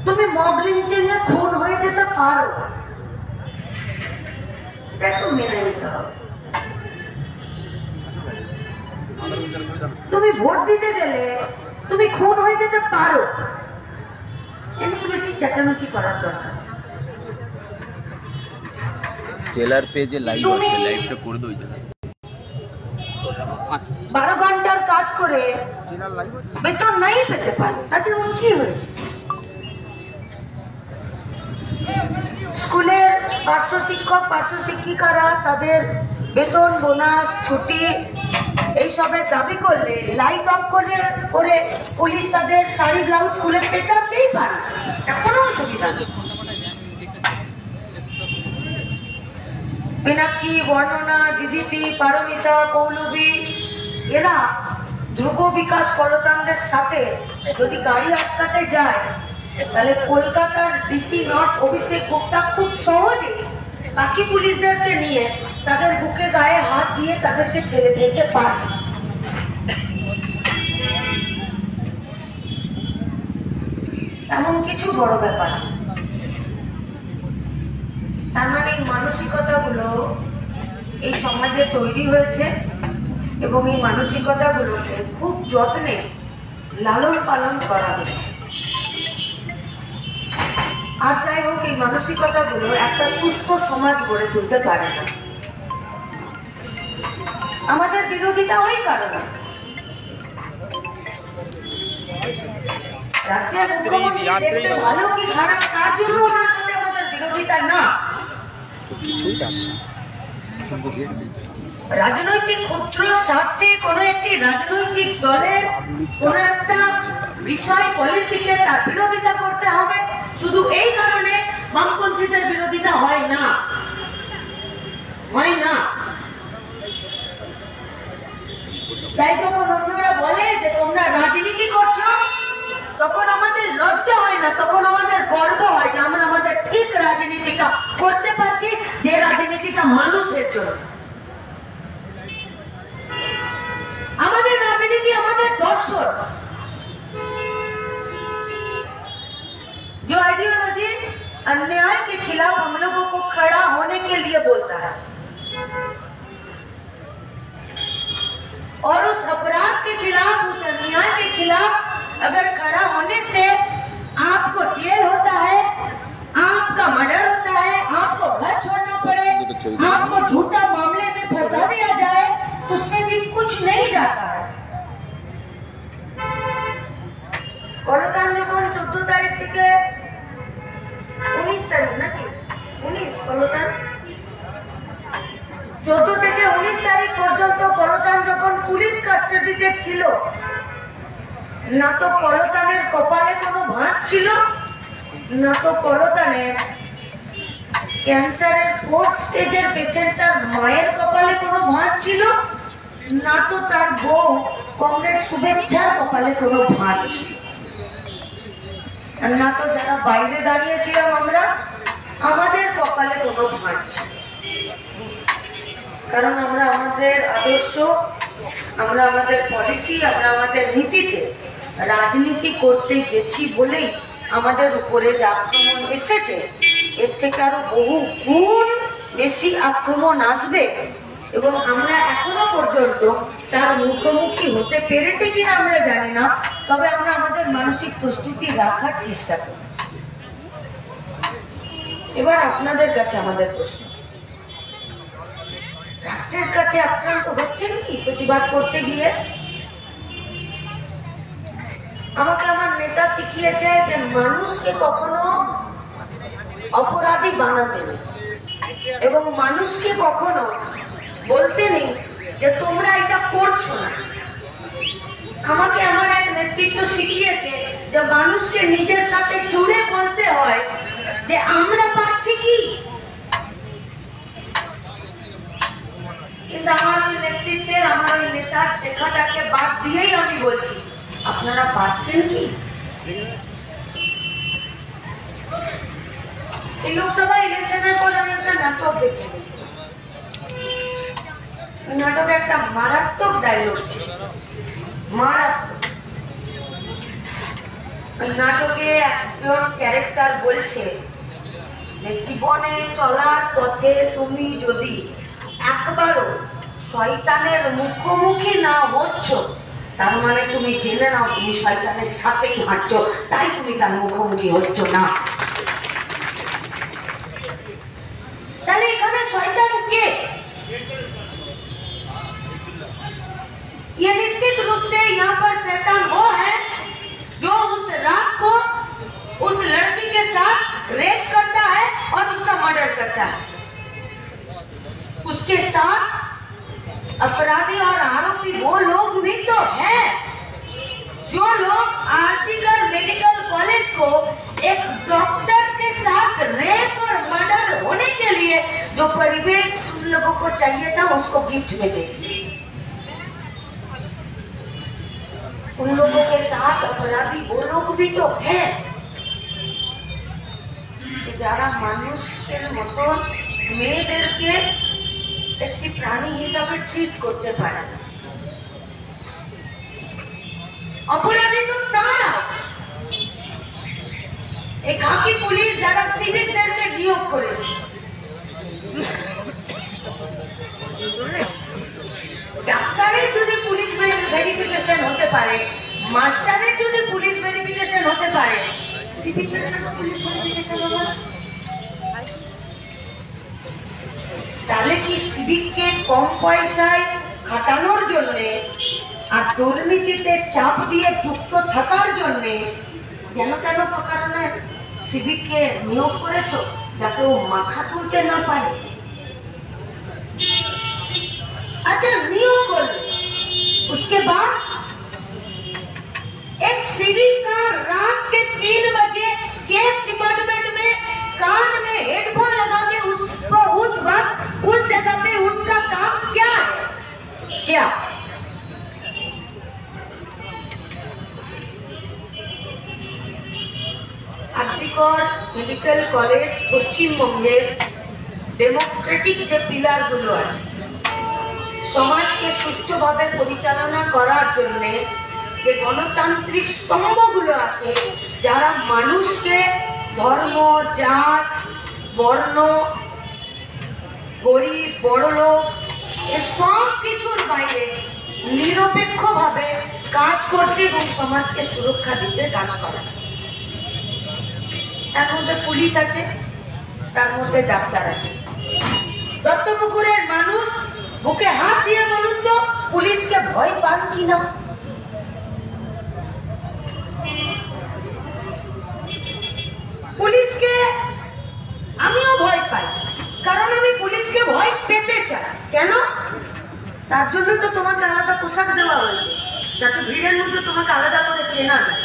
তুমি mob lynching এ খুন হয়ে যেতে পারো, এটা মেনে নিতে হবে। তুমি ভোট দিতে গেলে তুমি খুন হয়ে যেতে পারো, এ নিয়ে বেশি চেঁচামেচি করার দরকার। জেলার পেজে লাইভ আছে, লাইভটা করে দাও। 12 ঘন্টার কাজ করে বেতন নাই পেতে পারে, তাতে কি হয়েছে? স্কুলের পার্শ্ব শিক্ষক পার্শ্ব শিক্ষিকারা তাদের বেতন বোনাস ছুটি এইসবের দাবি করলে লাইট অফ করে পুলিশ তাদের শাড়ি ব্লাউজ খুলে পেটাতেই পারে, কোনো অসুবিধা নেই। পিনাক্ষী, বর্ণনা, দিদিতি, পারমিতা, পৌলবী এরা ধ্রুব বিকাশ কলতানদের সাথে যদি গাড়ি আটকাতে যায়, তাহলে কলকাতার ডিসি নর্থ অভিষেক গুপ্তা খুব সহজে বাকি পুলিশদেরকে নিয়ে তাদের বুকে গায়ে হাত দিয়ে তাদেরকে ছেড়ে দিতে পারে। এমন কিছু বড় ব্যাপার। তার মানে এই মানসিকতাগুলো এই সমাজে তৈরি হয়েছে এবং এই মানসিকতাগুলোকে খুব যত্নে লালন পালন করা হয়েছে। আর যাই হোক, এই মানসিকতাগুলো একটা সুস্থ সমাজ গড়ে তুলতে পারে না। আমাদের বিরোধিতা ওই কারণে। রাজ্যের মুখ্যমন্ত্রী দেখতে ভালো কি খারাপ তার জন্য ওনার সাথে আমাদের বিরোধিতা না। রাজনৈতিক ক্ষুদ্র স্বার্থে কোনো একটি রাজনৈতিক দলের কোন একটা বিষয় পলিসিকে তার বিরোধিতা করতে হবে, শুধু এই কারণে বামপন্থীদের বিরোধিতা হয় না, হয় না। তাই যখন অন্যরা বলে যে তোমরা রাজনীতি করছো, তখন আমাদের লজ্জা হয় না, তখন আমাদের গর্ব হয় যে আমরা আমাদের ঠিক রাজনীতিটা করতে পারছি, যে রাজনীতিটা মানুষের জন্য। আমাদের রাজনীতি আমাদের দর্শন। जो आइडियोलॉजी अन्याय के खिलाफ हम लोगों को खड़ा होने के लिए बोलता है और उस अपराध के खिलाफ, उस अन्याय के खिलाफ अगर खड़ा होने से आपको जेल होता है, आपका मर्डर होता है, आपको घर छोड़ना पड़े, आपको झूठा मामले में फंसा दिया जाए, तो उससे भी कुछ नहीं जाता है। কলকাতা যখন 14 তারিখ থেকে 19 তারিখ নাকি 19 কলকাতা 14 থেকে 19 তারিখ পর্যন্ত কলকাতা যখন পুলিশ কাস্টাডিতে ছিল, না তো কলকাতার কপালে কোনো ভাঁজ ছিল, না তো কলকাতার ক্যান্সারের 4th স্টেজের পেশেন্টটার মায়ের কপালে কোনো ভাঁজ ছিল, না তো তার বউ কমরেড শুভেচ্ছার কপালে কোনো ভাঁজ ছিল, আর না তো যারা বাইরে দাঁড়িয়েছিলাম আমরা, আমাদের কপালে কোনো ভাঁজ। কারণ আমরা আমাদের আদর্শ, আমরা আমাদের পলিসি, আমরা আমাদের নীতিতে রাজনীতি করতে গেছি বলেই আমাদের উপরে যে আক্রমণ এসেছে, এর থেকে আরো বহু গুণ বেশি আক্রমণ আসবে এবং আমরা এখনো পর্যন্ত তার মুখোমুখি হতে পেরেছি কিনা আমরা জানি না, তবে আমরা আমাদের মানসিক প্রস্তুতি রাখার চেষ্টা করি। এবার আপনাদের কাছে আমাদের প্রশ্ন, রাষ্ট্রের কাছে আক্রান্ত হচ্ছেন কি প্রতিবাদ করতে গিয়ে? আমাকে আমার নেতা শিখিয়েছে যে মানুষকে কখনো অপরাধী বানাতে নেই এবং মানুষকে কখনো বলতে নেই যে তোমরা এটা করছো না। আমাকে আমার এক নেতৃত্ব শিখিয়েছে যে মানুষকে নিজের সাথে জুড়ে বলতে হয় যে আমরা পাচ্ছি কি। কিন্তু আমার ওই নেতৃত্বের, আমার ওই নেতার শেখাটাকে বাদ দিয়েই আমি বলছি, আপনারা পাচ্ছেন কি? এই লোকসভা ইলেকশনের পর আমি একটা নাটক দেখতে গেছিলাম। নাটকে একটা মারাত্মক ডায়লগ ছিল, মারাত্মক। ওই নাটকে একজন ক্যারেক্টার বলছে যে জীবনে চলার পথে তুমি যদি একবারও শয়তানের মুখোমুখি না হচ্ছ, তার মানে তুমি জেনে নাও তুমি শয়তানের সাথেই হাঁটছো, তাই তুমি তার মুখোমুখি হচ্ছ না। তাহলে এখানে শয়তান কে? ये निश्चित रूप से यहाँ पर शैतान वो है जो उस रात को उस लड़की के साथ रेप करता है और उसका मर्डर करता है। उसके साथ अपराधी और आरोपी वो लोग भी तो है जो लोग आरजीकर मेडिकल कॉलेज को एक डॉक्टर के साथ रेप और मर्डर होने के लिए जो परिवेश उन लोगों को चाहिए था उसको गिफ्ट में दे दिए। उन लोगों के साथ अपराधी वो लोग भी तो है যারা মানুষের মতো মেয়েদেরকে একটি প্রাণী হিসাবে ট্রিট করতে পারে না। অপরাধী তো তারা, এই খাকি পুলিশ যারা সিভিকদেরকে নিয়োগ করেছে। ডাক্তারের যদি পুলিশ ভেরিফিকেশন হতে পারে, মাস্টারের যদি পুলিশ ভেরিফিকেশন হতে পারে, সিভিকের কেন পুলিশ ভেরিফিকেশন হবে না? তাহলে কি সিভিককে কম পয়সায় খাটানোর জন্য আর দুর্নীতিতে চাপ দিয়ে যুক্ত থাকার জন্য কেন কেন কারণে সিভিককে নিয়োগ করেছো? যাতে ও মাথা তুলতে না পারে। अच्छा नियोग कर, उसके बाद एक सिविल का रात के 3 बजे चेस्ट डिपार्टमेंट में कान में हेडफोन लगा के उस वक्त उस जगह पे उनका काम क्या है? क्या आरजीकर मेडिकल कॉलेज पश्चिम बंगेर डेमोक्रेटिक जो पिलार गुलो আছে সমাজকে সুষ্ঠুভাবে পরিচালনা করার জন্য যে গণতান্ত্রিক স্তম্ভগুলো আছে, যারা মানুষকে ধর্ম, জাত, বর্ণ, গরিব, বড়লোক এসব কিছুর বাইরে নিরপেক্ষভাবে কাজ করতে এবং সমাজকে সুরক্ষা দিতে কাজ করা। তার মধ্যে পুলিশ আছে, তার মধ্যে ডাক্তার আছে। দত্তপুকুরের মানুষ বুকে হাত দিয়ে বলুন তো পুলিশকে ভয় পান কিনা? পুলিশকে আমিও ভয় পাই, কারণ আমি পুলিশকে ভয় পেতে চাই। কেন? তার জন্য তো তোমাকে আলাদা পোশাক দেওয়া হয়েছে, যাতে ভিড়ের মধ্যে তোমাকে আলাদা করে চেনা যায়,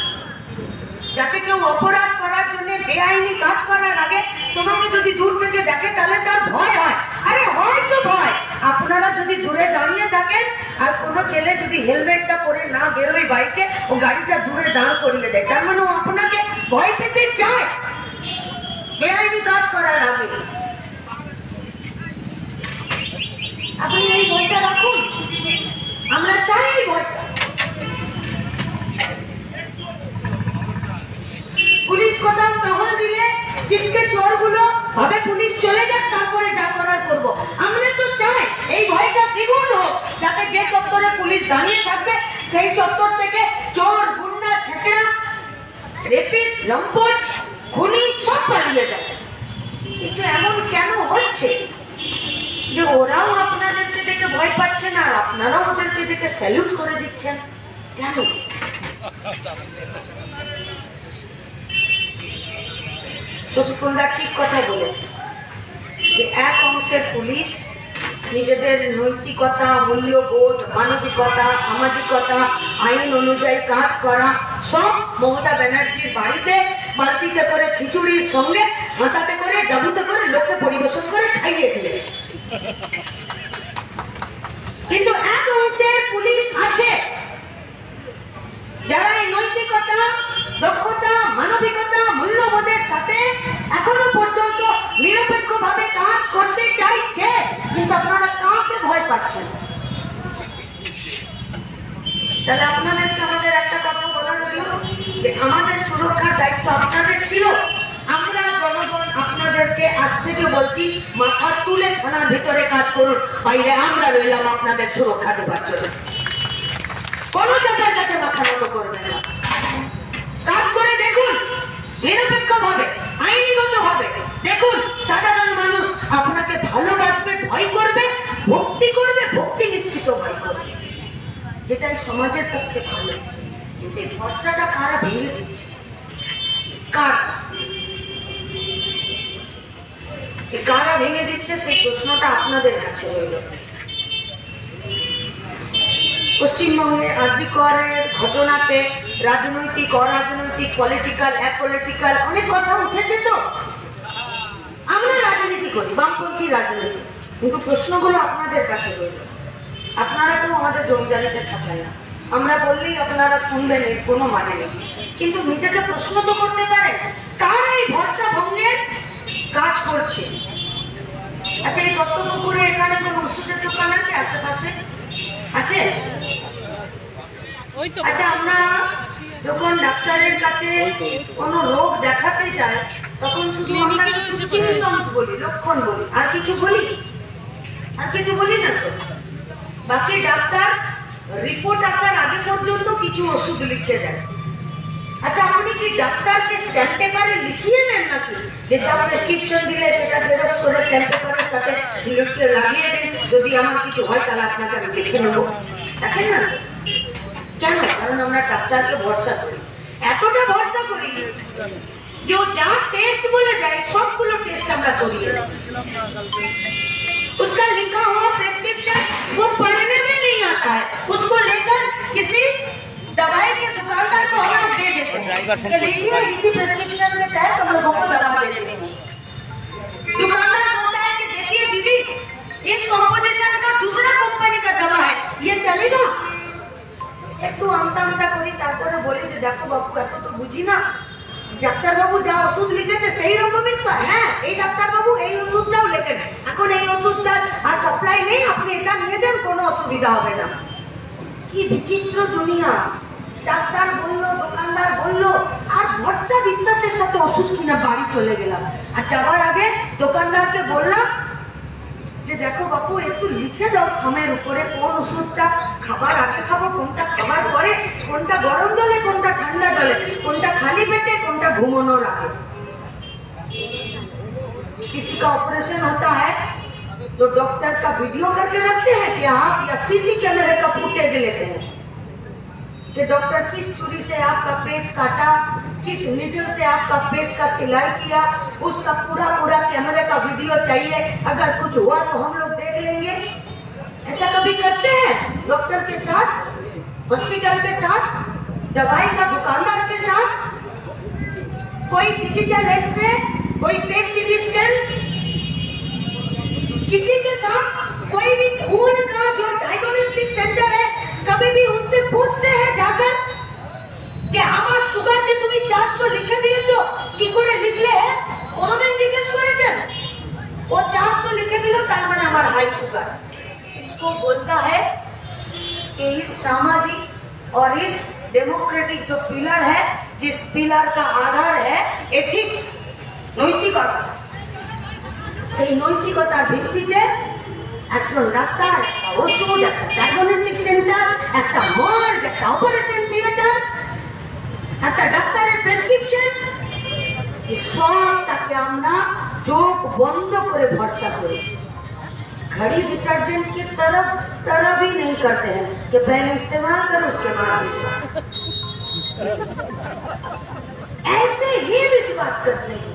যাতে কেউ অপরাধ করার জন্য বেআইনি কাজ করার আগে তোমাকে যদি দূর থেকে দেখে তাহলে তার ভয় হয়। আরে হয় তো ভয়। আপনারা যদি দূরে দাঁড়িয়ে থাকেন আর কোনো ছেলে যদি হেলমেটটা পরে না বেরোয় বাইকে, ও গাড়িটা দূরে দাঁড় করিয়ে দেয়, তার মানে ও আপনাকে ভয় পেতে চায় বেআইনি কাজ করার আগে। আপনি এই ভয়টা রাখুন, আমরা চাই এই ভয়টা। পুলিশ কোথাও টহল দিলে চিটকে চোরগুলো ভাবে পুলিশ চলে যাক, তারপরে যা করার করবো। আমরা তো চাই এই ভয়টা দ্বিগুণ হোক, যাতে যে চত্বরে পুলিশ দাঁড়িয়ে থাকবে সেই চত্বর থেকে চোর, গুন্ডা, ছেঁচড়া, রেপিস্ট, লম্পট, খুনি সব পালিয়ে যাবে। কিন্তু এমন কেন হচ্ছে যে ওরাও আপনাদেরকে দেখে ভয় পাচ্ছে না আর আপনারাও ওদেরকে দেখে স্যালুট করে দিচ্ছেন? কেন? শফিকুলদা ঠিক কথা বলেছে যে এক অংশের পুলিশ নিজেদের নৈতিকতা, মূল্যবোধ, মানবিকতা, সামাজিকতা, আইন অনুযায়ী কাজ করা সব মমতা ব্যানার্জির বাড়িতে বালতিতে করে খিচুড়ির সঙ্গে হাতাতে করে ডাবুতে করে লোককে পরিবেশন করে খাইয়ে দিয়েছে। কিন্তু এক অংশের পুলিশ আছে যারা এই নৈতিকতা, দক্ষতা, মানবিকতা, মূল্যবোধের সাথে এখনো পর্যন্ত নিরপেক্ষভাবে কাজ করতে চাইছে। কিন্তু আপনারা কাকে ভয় পাচ্ছেন? তাহলে আপনাদেরকে আমাদের একটা কথা বলা রইল যে আমাদের সুরক্ষার দায়িত্ব আপনাদের ছিল। আমরা জনগণ আপনাদেরকে আজ থেকে বলছি, মাথা তুলে থানার ভিতরে কাজ করুন, বাইরে আমরা রইলাম আপনাদের সুরক্ষা দেবার জন্য। কোনো জায়গার কাছে মাথা নত করবেন না, কাজ করে দেখুন নিরপেক্ষ ভাবে, আইনিগত ভাবে দেখুন। সাধারণ মানুষ আপনাকে ভালোবাসবে, ভয় করবে, ভক্তি করবে, ভক্তি নিশ্চিত ভয় করবে, যেটাই সমাজের পক্ষে ভালো। কিন্তু এই ভরসাটা কারা ভেঙে দিচ্ছে? কারা ভেঙে দিচ্ছে সেই প্রশ্নটা আপনাদের কাছে রইল। পশ্চিমবঙ্গে আরজি করের ঘটনাতে রাজনৈতিক, অরাজনৈতিক, পলিটিক্যাল, অ্যাপলিটিক্যাল অনেক কথা উঠেছে। তো আমরা রাজনীতি করি, বামপন্থী রাজনীতি, কিন্তু প্রশ্নগুলো আপনাদের কাছে রইল। আপনারা তো আমাদের জমিদারিতে থাকেন না, আমরা বললেই আপনারা শুনবেন, এর কোনো মানে নেই। কিন্তু নিজেকে প্রশ্ন তো করতে পারেন, কারা এই ভরসা ভঙ্গের কাজ করছে? আচ্ছা, এই দত্তপুকুরে এখানে কোন ওষুধের দোকান আছে আশেপাশে? আছে? আচ্ছা, আমরা যখন ডাক্তারের কাছে কোনো রোগ দেখাতে যাই তখন শুধু আমরা সিমটমস বলি, লক্ষণ বলি, আর কিছু বলি? আর কিছু বলি না তো। বাকি ডাক্তার রিপোর্ট আসার আগে পর্যন্ত কিছু ওষুধ লিখে দেন। আচ্ছা, আপনি কি ডাক্তারকে স্ট্যাম্প পেপারে লিখিয়ে নেন নাকি যে যা প্রেসক্রিপশন দিলে সেটা জেরক্স করে স্ট্যাম্প পেপারের সাথে লাগিয়ে দিন, যদি আমার কিছু হয় তাহলে আপনাকে আমি দেখে নেবো? দেখেন না। কেন? কারণ আমরা ডাক্তারকে ভরসা করি, এতটা ভরসা করি যে ও যা টেস্ট বলে দেয় সবগুলো টেস্ট আমরা করিয়ে দেয়। उसका लिखा हुआ प्रेस्क्रिप्शन वो पढ़ने में नहीं आता है, उसको लेकर किसी दवाई के दुकानदार को हम लोग दे देते हैं, लीजिए इसी प्रेस्क्रिप्शन के तहत हम लोगों को दवा दे दीजिए। दुकानदार बोलता है कि देखिए दीदी, इस कॉम्पोजिशन का दूसरा कंपनी का दवा है, ये चलेगा? একটু আমতা আমতা করি, তারপরে বলি যে দেখো বাবু, এত তো বুঝি না, ডাক্তার বাবু যা ওষুধ লিখেছে সেই রকমই তো। হ্যাঁ, এই ডাক্তার বাবু এই ওষুধটাও লেখেন, এখন এই ওষুধটা আর সাপ্লাই নেই, আপনি এটা নিয়ে যান, কোনো অসুবিধা হবে না। কি বিচিত্র দুনিয়া! ডাক্তার বললো, দোকানদার বললো, আর ভরসা বিশ্বাসের সাথে ওষুধ কিনা বাড়ি চলে গেলাম। আর যাওয়ার আগে দোকানদারকে বললাম যে দেখো বাবু, একটু লিখে দাও খামের উপরে কোন ওষুধটা খাবার আগে খাবো, কোনটা খাবার পরে, কোনটা গরম জলে, কোনটা ঠান্ডা জলে, কোনটা खाली पेटे, कोनटा घुमानोर आगे। किसी का ऑपरेशन होता है तो डॉक्टर का वीडियो करके रखते हैं कि आप, या सीसी कैमरे का फुटेज लेते हैं कि डॉक्टर किस छुरी से आपका पेट काटा, किस नीडल से आपका पेट का सिलाई किया, उसका पूरा पूरा कैमरे का वीडियो चाहिए। अगर कुछ हुआ तो हम लोग देख लेंगे। ऐसा कभी करते हैं डॉक्टर के साथ, हॉस्पिटल के साथ, दवाई का दुकानदार के साथ? कोई डिजिटल एक्सरे, कोई पेट सीटी स्कैन, किसी के साथ? कोई भी खून का जो डायग्नोस्टिक सेंटर है, कभी भी उनसे पूछते हैं जाकर कि আমার সুগার যে তুমি 400 লিখে দিয়েছো, কি করে লিখলে? কোনোদিন জিজ্ঞেস করেছেন? ও 400 লিখে দিল, তার মানে আমার হাই সুগার। इसको बोलता है कि इस सामाजिक और इस डेमोक्रेटिक जो पिलर है, जिस पिलर का आधार है एथिक्स, नैतिकता, সেই নৈতিকতার ভিত্তিতে একজন ডাক্তার, একটা ওষুধ, একটা ডায়াগনস্টিক সেন্টার, একটা মর্গ, একটা অপারেশন থিয়েটার, একটা ডাক্তারের প্রেসক্রিপশন, এই সবটাকে আমরা চোখ বন্ধ করে ভরসা করি। घड़ी डिटर्जेंट की तरह भी नहीं करते हैं कि पहले इस्तेमाल करो उसके बाद विश्वास। ऐसे ही विश्वास करते हैं।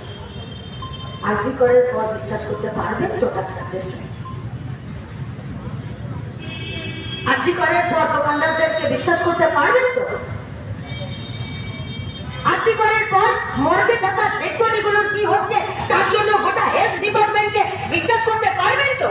आरजी करेर पर विश्वास करते पारबेन तो डाक्तारदेरके? आरजी करेर पर दुकानदारदेरके विश्वास करते पारबेन तो? आरजी करेर पर मर्गे थाका डेड बडिगुलोर की होच्छे तार जोन्नो गोटा हेल्थ डिपार्टमेंटके विश्वास करते पारबेन तो?